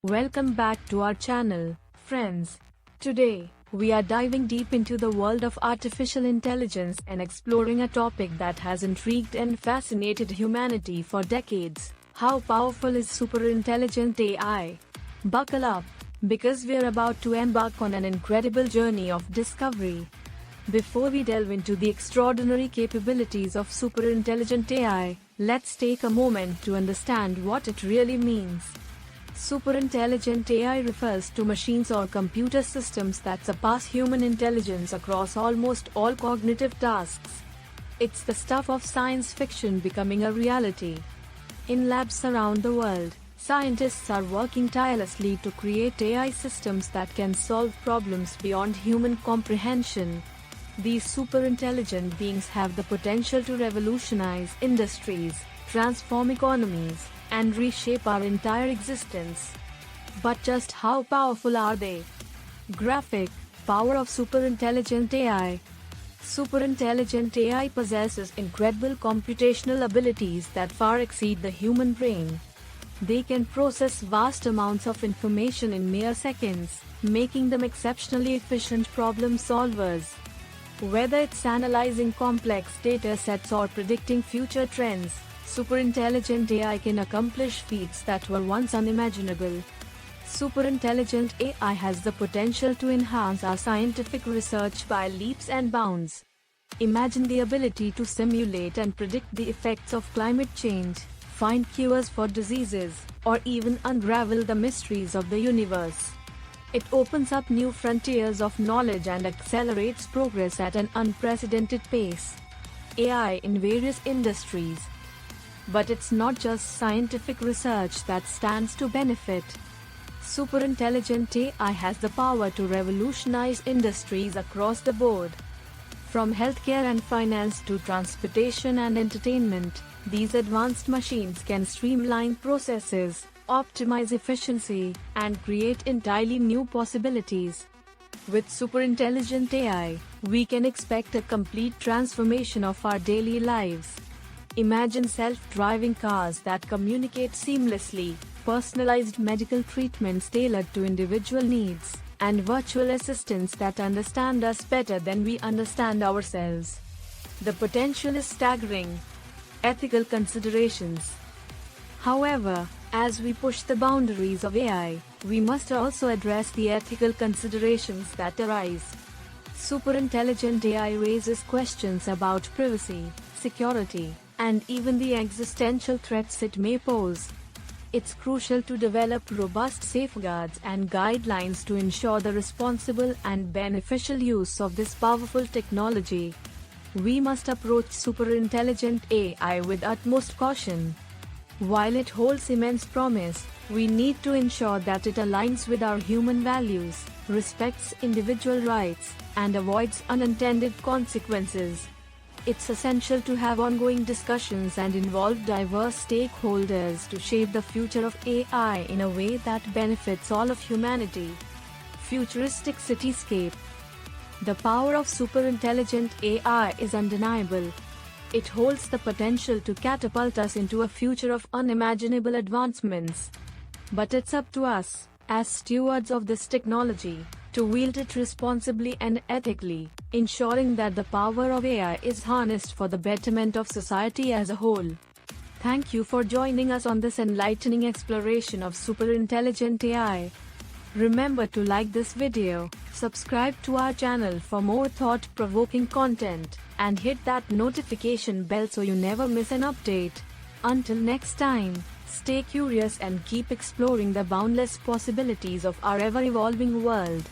Welcome back to our channel, friends. Today, we are diving deep into the world of artificial intelligence and exploring a topic that has intrigued and fascinated humanity for decades. How powerful is superintelligent AI? Buckle up, because we're about to embark on an incredible journey of discovery. Before we delve into the extraordinary capabilities of superintelligent AI, let's take a moment to understand what it really means. Superintelligent AI refers to machines or computer systems that surpass human intelligence across almost all cognitive tasks. It's the stuff of science fiction becoming a reality. In labs around the world, scientists are working tirelessly to create AI systems that can solve problems beyond human comprehension. These superintelligent beings have the potential to revolutionize industries, transform economies, and reshape our entire existence. But just how powerful are they? Graphic power of superintelligent AI. Superintelligent AI possesses incredible computational abilities that far exceed the human brain. They can process vast amounts of information in mere seconds, making them exceptionally efficient problem solvers. Whether it's analyzing complex data sets or predicting future trends, superintelligent AI can accomplish feats that were once unimaginable. Superintelligent AI has the potential to enhance our scientific research by leaps and bounds. Imagine the ability to simulate and predict the effects of climate change, find cures for diseases, or even unravel the mysteries of the universe. It opens up new frontiers of knowledge and accelerates progress at an unprecedented pace. AI in various industries. But it's not just scientific research that stands to benefit. Superintelligent AI has the power to revolutionize industries across the board. From healthcare and finance to transportation and entertainment, these advanced machines can streamline processes, optimize efficiency, and create entirely new possibilities. With superintelligent AI, we can expect a complete transformation of our daily lives. Imagine self-driving cars that communicate seamlessly, personalized medical treatments tailored to individual needs, and virtual assistants that understand us better than we understand ourselves. The potential is staggering. Ethical considerations. However, as we push the boundaries of AI, we must also address the ethical considerations that arise. Superintelligent AI raises questions about privacy, security, and even the existential threats it may pose. It's crucial to develop robust safeguards and guidelines to ensure the responsible and beneficial use of this powerful technology. We must approach superintelligent AI with utmost caution. While it holds immense promise, we need to ensure that it aligns with our human values, respects individual rights, and avoids unintended consequences. It's essential to have ongoing discussions and involve diverse stakeholders to shape the future of AI in a way that benefits all of humanity. Futuristic cityscape. The power of superintelligent AI is undeniable. It holds the potential to catapult us into a future of unimaginable advancements. But it's up to us, as stewards of this technology, to wield it responsibly and ethically, ensuring that the power of AI is harnessed for the betterment of society as a whole. Thank you for joining us on this enlightening exploration of superintelligent AI. Remember to like this video, subscribe to our channel for more thought-provoking content, and hit that notification bell so you never miss an update. Until next time, stay curious and keep exploring the boundless possibilities of our ever-evolving world.